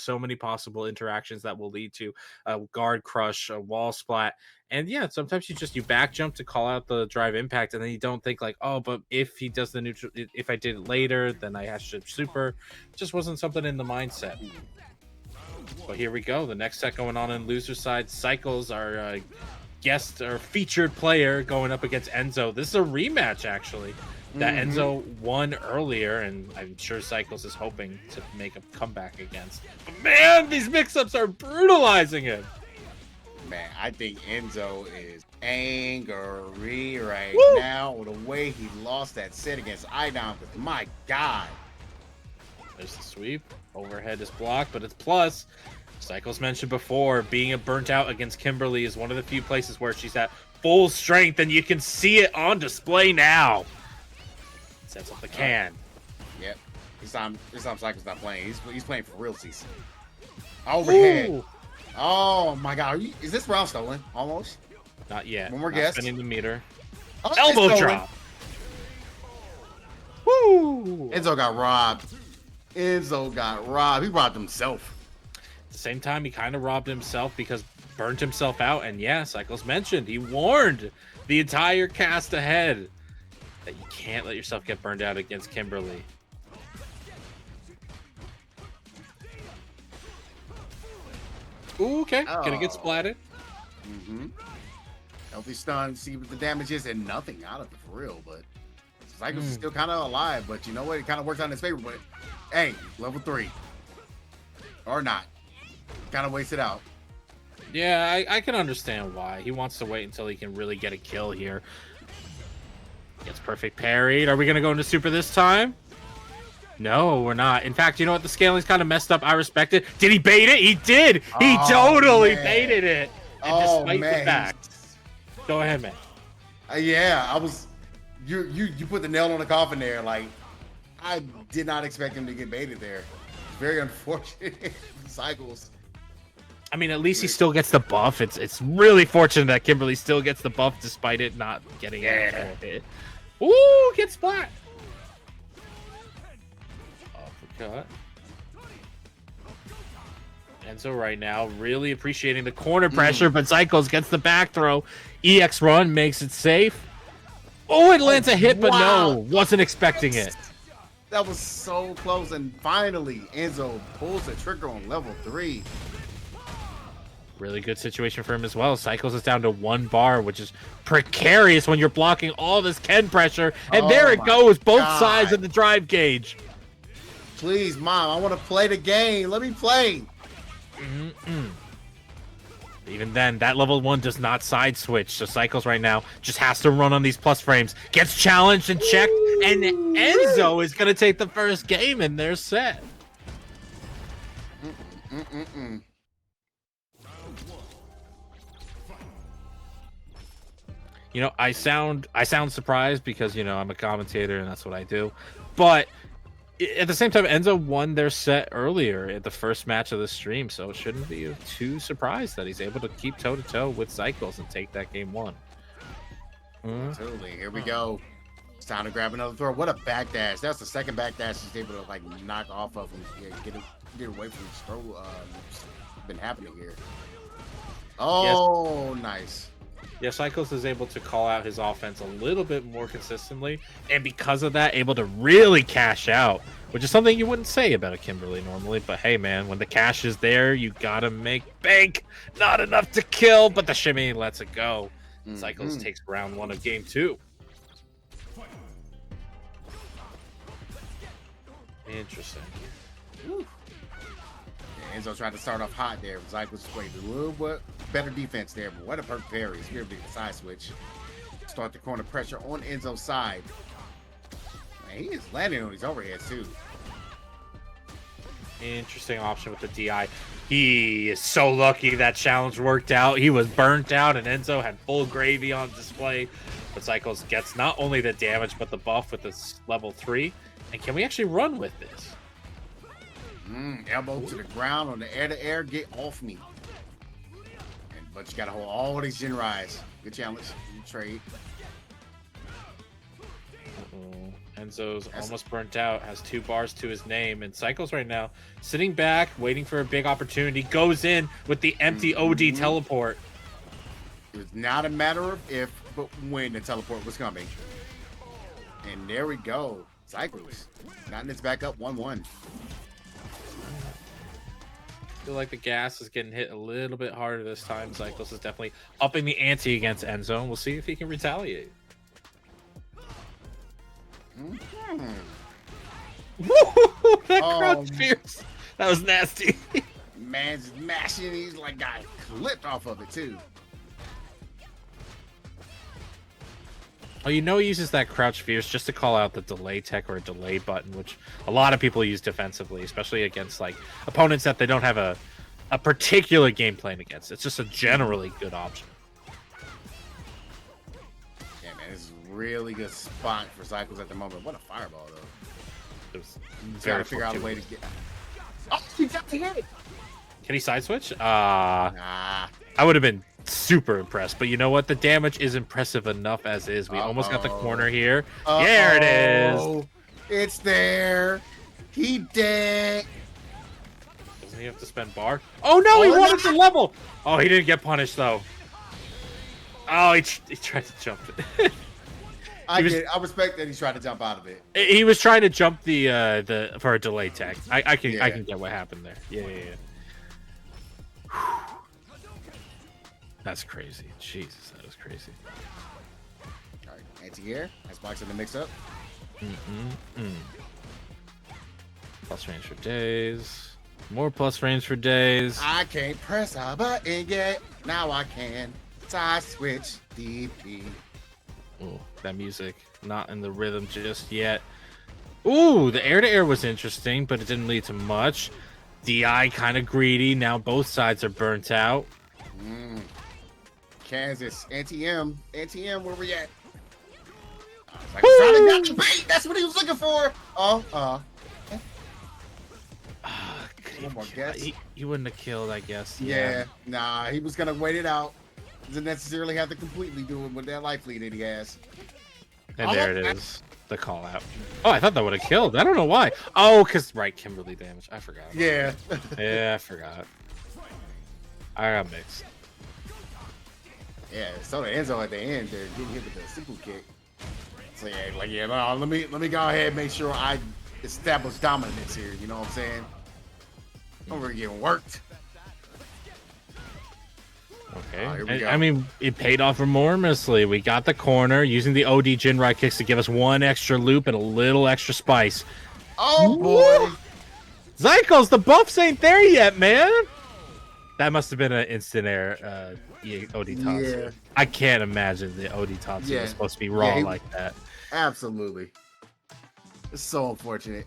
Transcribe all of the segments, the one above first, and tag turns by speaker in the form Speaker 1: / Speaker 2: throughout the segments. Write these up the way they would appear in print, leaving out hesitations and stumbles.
Speaker 1: so many possible interactions that will lead to a guard crush, a wall splat. And yeah, sometimes you back jump to call out the drive impact, and then you don't think like, oh, but if he does the neutral, if I did it later, then I should super. It just wasn't something in the mindset. But here we go. The next set going on loser side. Zykles, our guest or featured player, going up against Enzo. This is a rematch, actually, that Enzo won earlier, and I'm sure Zykles is hoping to make a comeback against. But man, these mix-ups are brutalizing him.
Speaker 2: Man, I think Enzo is angry right now with the way he lost that set against Idom. But my God.
Speaker 1: There's the sweep. Overhead is blocked, but it's plus. Zykles mentioned before, being a burnt out against Kimberly is one of the few places where she's at full strength, and you can see it on display now. Sets up the can.
Speaker 2: Yep. This time Zykles not playing. He's playing for realsies. Overhead. Ooh. Oh my God. Is this round stolen? Almost?
Speaker 1: Not yet.
Speaker 2: One more guess.
Speaker 1: Spinning the meter.
Speaker 2: Oh,
Speaker 1: elbow drop. Woo!
Speaker 2: Enzo got robbed. He robbed himself.
Speaker 1: At the same time, he kind of robbed himself because burnt himself out. And yeah, Zykles mentioned, he warned the entire cast ahead that you can't let yourself get burned out against Kimberly. Ooh, okay. Gonna get splatted.
Speaker 2: Healthy stun, see what the damage is, and nothing out of it for real. But Zykles is still kind of alive. But you know what? It kind of works out in his favor. But hey, level 3. Or not. Kind of waste it out.
Speaker 1: Yeah, I can understand why. He wants to wait until he can really get a kill here. Gets perfect parried. Are we going to go into super this time? No, we're not. In fact, you know what? The scaling's kind of messed up. I respect it. Did he bait it? He did. He totally baited it. And despite the fact. Go ahead, man.
Speaker 2: Yeah, I was... You put the nail on the coffin there. Like, I did not expect him to get baited there. Very unfortunate. Zykles.
Speaker 1: I mean, at least he still gets the buff. It's really fortunate that Kimberly still gets the buff despite it not getting a hit. Ooh, get splat. Uppercut. Enzo right now really appreciating the corner pressure, but Zykles gets the back throw. EX run makes it safe. Oh, it lands a hit, but no, wasn't expecting it.
Speaker 2: That was so close, and finally Enzo pulls the trigger on level 3.
Speaker 1: Really good situation for him as well. Zykles is down to 1 bar, which is precarious when you're blocking all this Ken pressure. And there it goes, both sides of the drive gauge.
Speaker 2: Please, Mom, I want to play the game. Let me play.
Speaker 1: Even then, that level 1 does not side switch. So Zykles right now just has to run on these plus frames. Gets challenged and checked. And Enzo is going to take the first game in their set. You know, I sound surprised because, you know, I'm a commentator and that's what I do. But at the same time, Enzo won their set earlier at the first match of the stream, so it shouldn't be too surprised that he's able to keep toe-to-toe with Zykles and take that game 1.
Speaker 2: Absolutely. Here we go. It's time to grab another throw. What a backdash. That's the second backdash he's able to, like, knock off of him. Yeah, get away from his throw. Been happening here. Oh, yes. Nice.
Speaker 1: Yeah, Zykles is able to call out his offense a little bit more consistently, and because of that, able to really cash out, which is something you wouldn't say about a Kimberly normally. But hey, man, when the cash is there, you gotta make bank. Not enough to kill, but the shimmy lets it go. Zykles takes round 1 of game 2. Interesting.
Speaker 2: Enzo tried to start off hot there. Zykles played a little bit better defense there, but what a perfect parry. It's going to be the side switch. Start the corner pressure on Enzo's side. Man, he is landing on these overheads too.
Speaker 1: Interesting option with the DI. He is so lucky that challenge worked out. He was burnt out, and Enzo had full gravy on display. But Zykles gets not only the damage, but the buff with this level 3. And can we actually run with this?
Speaker 2: Elbow to the ground on the air-to-air. Get off me. But you got to hold all these Gen Rise. Good challenge. Good trade.
Speaker 1: Enzo's almost burnt out, has 2 bars to his name, and Zykles right now sitting back, waiting for a big opportunity, goes in with the empty OD teleport.
Speaker 2: It was not a matter of if, but when the teleport was coming. And there we go. Zykles gotten this back up 1-1.
Speaker 1: I feel like the gas is getting hit a little bit harder this time. Zykles is definitely upping the ante against Enzo, and we'll see if he can retaliate. That crouch fierce. That was nasty.
Speaker 2: Man's mashing. He's like got clipped off of it too.
Speaker 1: Oh, you know he uses that crouch fierce just to call out the delay tech or a delay button, which a lot of people use defensively, especially against like opponents that they don't have a particular game plan against. It's just a generally good option.
Speaker 2: Yeah, man, this is a really good spot for Zykles at the moment. What a fireball though.
Speaker 1: It was
Speaker 2: He's got to figure out a way to get. Oh, he got the hit.
Speaker 1: Can he side switch?
Speaker 2: Nah.
Speaker 1: I would have been super impressed, but you know what? The damage is impressive enough as is. We almost got the corner here. There it is.
Speaker 2: It's there. He dead.
Speaker 1: Doesn't he have to spend bar? Oh no, he wanted the level. Oh, he didn't get punished though. Oh, he tried to jump it.
Speaker 2: I respect that he's trying to jump out of it.
Speaker 1: He was trying to jump the for a delay tech. I can get what happened there. Yeah. That's crazy. Jesus, that was crazy.
Speaker 2: All right, anti-air. Xbox in the mix-up.
Speaker 1: Plus range for days. More plus range for days.
Speaker 2: I can't press a button yet. Now I can. Side switch DP.
Speaker 1: Oh, that music not in the rhythm just yet. Ooh, the air-to-air was interesting, but it didn't lead to much. DI kind of greedy. Now both sides are burnt out.
Speaker 2: Kansas, anti-M, where we at? Like trying to get the bait. That's what he was looking for. One more guess.
Speaker 1: He wouldn't have killed, I guess.
Speaker 2: Yeah. Nah, he was gonna wait it out. Doesn't necessarily have to completely do it with that life lead that he has.
Speaker 1: And there it is. The call out. Oh, I thought that would have killed. I don't know why. Oh, because Kimberly damage. I forgot.
Speaker 2: Yeah.
Speaker 1: Yeah, I forgot. I got mixed.
Speaker 2: Yeah, so the Enzo at the end there getting hit with the super kick. So yeah, no, let me go ahead and make sure I establish dominance here. You know what I'm saying? We're getting worked.
Speaker 1: Okay. I mean, it paid off enormously. We got the corner using the OD Jinrai kicks to give us one extra loop and a little extra spice.
Speaker 2: Oh boy,
Speaker 1: Zykles, the buffs ain't there yet, man. That must have been an instant air OD toss. Yeah. I can't imagine the OD toss was supposed to be raw like that.
Speaker 2: Absolutely. It's so unfortunate.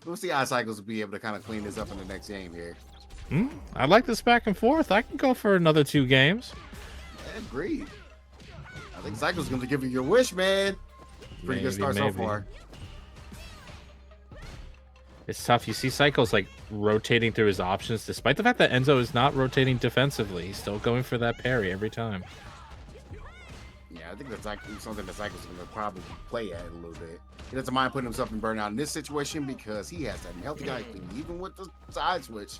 Speaker 2: We'll see how Zykles will be able to kind of clean this up in the next game here.
Speaker 1: I like this back and forth. I can go for another 2 games.
Speaker 2: Agreed. I think Zykles going to give you your wish, man. Pretty good start so far.
Speaker 1: It's tough. You see Zykles like rotating through his options, despite the fact that Enzo is not rotating defensively. He's still going for that parry every time.
Speaker 2: Yeah, I think that's like something that Zykles is going to probably play at a little bit. He doesn't mind putting himself in burnout in this situation because he has that healthy guy, even with the side switch.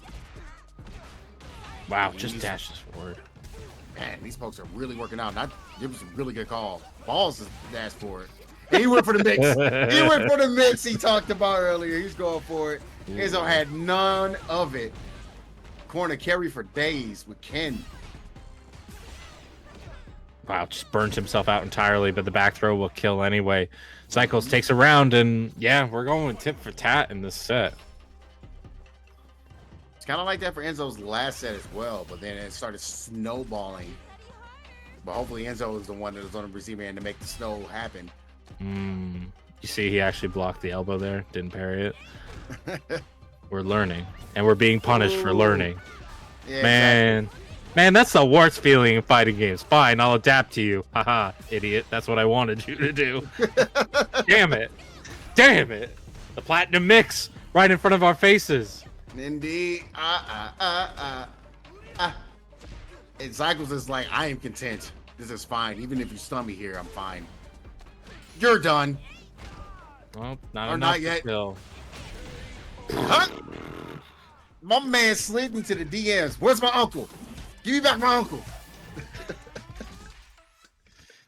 Speaker 1: Wow, just dashes forward.
Speaker 2: Man, these folks are really working out. It was a really good call. Balls is dash forward. He went for the mix. He went for the mix he talked about earlier. He's going for it. Enzo had none of it. Corner carry for days with Ken.
Speaker 1: Wow, just burns himself out entirely, but the back throw will kill anyway. Zykles takes a round, and yeah, we're going tit for tat in this set.
Speaker 2: It's kind of like that for Enzo's last set as well, but then it started snowballing. But hopefully Enzo is the one that is on the receiving end to make the snow happen.
Speaker 1: You see he actually blocked the elbow there, didn't parry it. We're learning, and we're being punished for learning. Yeah, man, exactly. Man, that's the worst feeling in fighting games. Fine, I'll adapt to you. Haha, idiot. That's what I wanted you to do. Damn it. Damn it. The platinum mix right in front of our faces.
Speaker 2: Indeed. And Zykles is like, I am content. This is fine. Even if you stun me here, I'm fine. You're done.
Speaker 1: Well, not
Speaker 2: Or
Speaker 1: enough
Speaker 2: not
Speaker 1: to
Speaker 2: yet.
Speaker 1: kill.
Speaker 2: Huh? My man slid into the DMs. Where's my uncle? Give me back my uncle.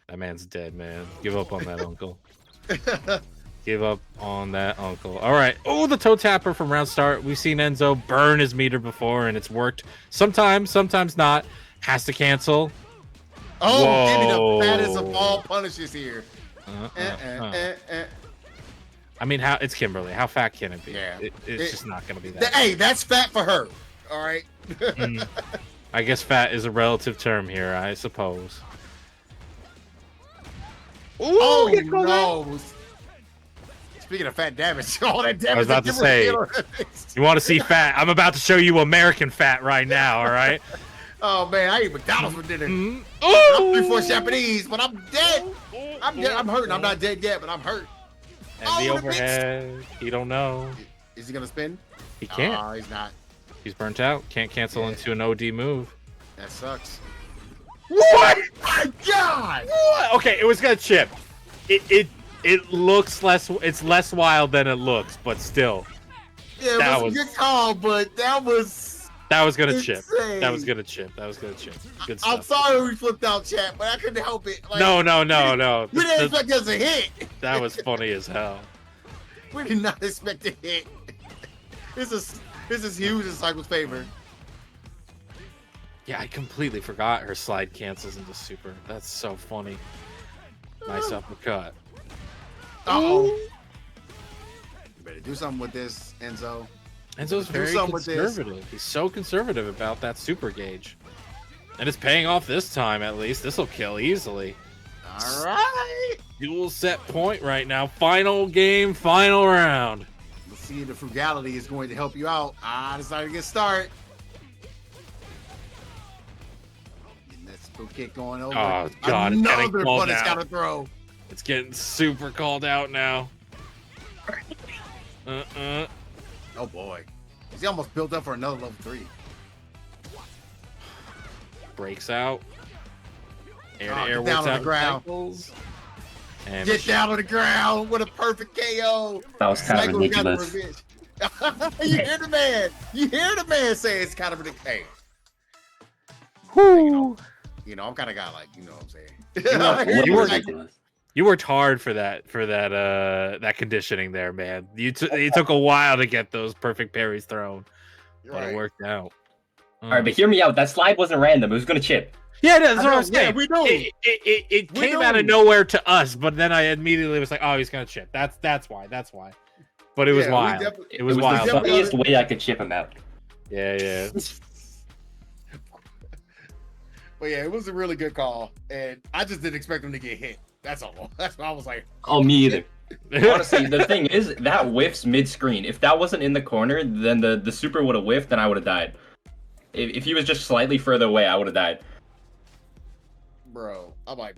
Speaker 1: That man's dead, man. Give up on that uncle. Give up on that uncle. All right. Oh, the toe tapper from round start. We've seen Enzo burn his meter before, and it's worked. Sometimes not. Has to cancel.
Speaker 2: Oh, give me the
Speaker 1: Whoa.
Speaker 2: fattest of all punishes here.
Speaker 1: I mean, how it's Kimberly. How fat can it be?
Speaker 2: Yeah.
Speaker 1: It's just not going to be that.
Speaker 2: Hey, that's fat for her. All right.
Speaker 1: I guess fat is a relative term here, I suppose. Ooh,
Speaker 2: Oh
Speaker 1: get called out.
Speaker 2: no! Speaking of fat damage, all that damage.
Speaker 1: I was about to say, you want to see fat? I'm about to show you American fat right now. All right.
Speaker 2: Oh man, I ate McDonald's for dinner.
Speaker 1: Mm-hmm.
Speaker 2: I'm 3-4 Japanese, but I'm dead. I'm dead. I'm hurting. I'm not dead yet, but I'm hurt.
Speaker 1: And the overhead. He don't know.
Speaker 2: Is he gonna spin?
Speaker 1: He can't.
Speaker 2: Oh, he's not.
Speaker 1: He's burnt out. Can't cancel into an OD move.
Speaker 2: That sucks.
Speaker 1: What?
Speaker 2: My God!
Speaker 1: What? Okay, it was gonna chip. It looks less. It's less wild than it looks, but still.
Speaker 2: Yeah, it was a good call, but that was
Speaker 1: gonna
Speaker 2: insane.
Speaker 1: chip. That was gonna chip. Good stuff.
Speaker 2: I'm sorry we flipped out, chat, but I couldn't help it. Like,
Speaker 1: No.
Speaker 2: We didn't expect us to hit.
Speaker 1: That was funny as hell.
Speaker 2: We did not expect to hit. This is huge in Zykles' favor.
Speaker 1: Yeah, I completely forgot her slide cancels into super. That's so funny. Nice uppercut.
Speaker 2: Uh-oh. You better do something with this, Enzo.
Speaker 1: Enzo's
Speaker 2: Do
Speaker 1: very
Speaker 2: something with this.
Speaker 1: conservative. He's so conservative about that super gauge. And it's paying off this time, at least. This will kill easily.
Speaker 2: All right.
Speaker 1: Dual set point right now. Final game, final round.
Speaker 2: Let's see if the frugality is going to help you out. I decided to get started. Getting that super kick going over.
Speaker 1: Oh, God. It's getting
Speaker 2: Another
Speaker 1: called
Speaker 2: punish
Speaker 1: out.
Speaker 2: counter throw.
Speaker 1: It's getting super called out now.
Speaker 2: Oh, boy. He almost built up for another level 3.
Speaker 1: Breaks out. Air to
Speaker 2: Oh,
Speaker 1: air
Speaker 2: get down
Speaker 1: works
Speaker 2: on
Speaker 1: out
Speaker 2: the ground.
Speaker 1: Zykles. And
Speaker 2: Get down on the ground with a perfect KO.
Speaker 3: That was kind of
Speaker 2: Zykles got the
Speaker 3: ridiculous.
Speaker 2: revenge. You hear the man. You hear the man say it's kind of ridiculous. Hey,
Speaker 1: Whoo.
Speaker 2: you know, I'm kind of guy like, you know what I'm saying.
Speaker 3: It
Speaker 1: You
Speaker 3: was
Speaker 1: were-
Speaker 3: ridiculous.
Speaker 1: You worked hard for that conditioning there, man. It took a while to get those perfect parries thrown, but
Speaker 2: Right.
Speaker 1: it worked out.
Speaker 3: All right, but hear me out. That slide wasn't random. It was gonna chip.
Speaker 1: Yeah, that's
Speaker 2: I
Speaker 1: what
Speaker 2: know,
Speaker 1: I'm saying.
Speaker 2: yeah, we know.
Speaker 1: It
Speaker 2: We
Speaker 1: came out of
Speaker 2: know.
Speaker 1: nowhere to us, but then I immediately was like, oh, he's gonna chip. That's why. But it was
Speaker 2: Yeah, we
Speaker 1: wild.
Speaker 2: definitely-
Speaker 1: It was
Speaker 3: the
Speaker 1: wild.
Speaker 2: definitely-
Speaker 3: funniest way I could chip him out.
Speaker 1: Yeah.
Speaker 2: But yeah, it was a really good call, and I just didn't expect him to get hit. That's all. That's why I was like,
Speaker 3: Oh, me either. Honestly, the thing is, that whiffs mid-screen. If that wasn't in the corner, then the super would have whiffed, and I would have died. If he was just slightly further away, I would have died.
Speaker 2: bro. I'm like,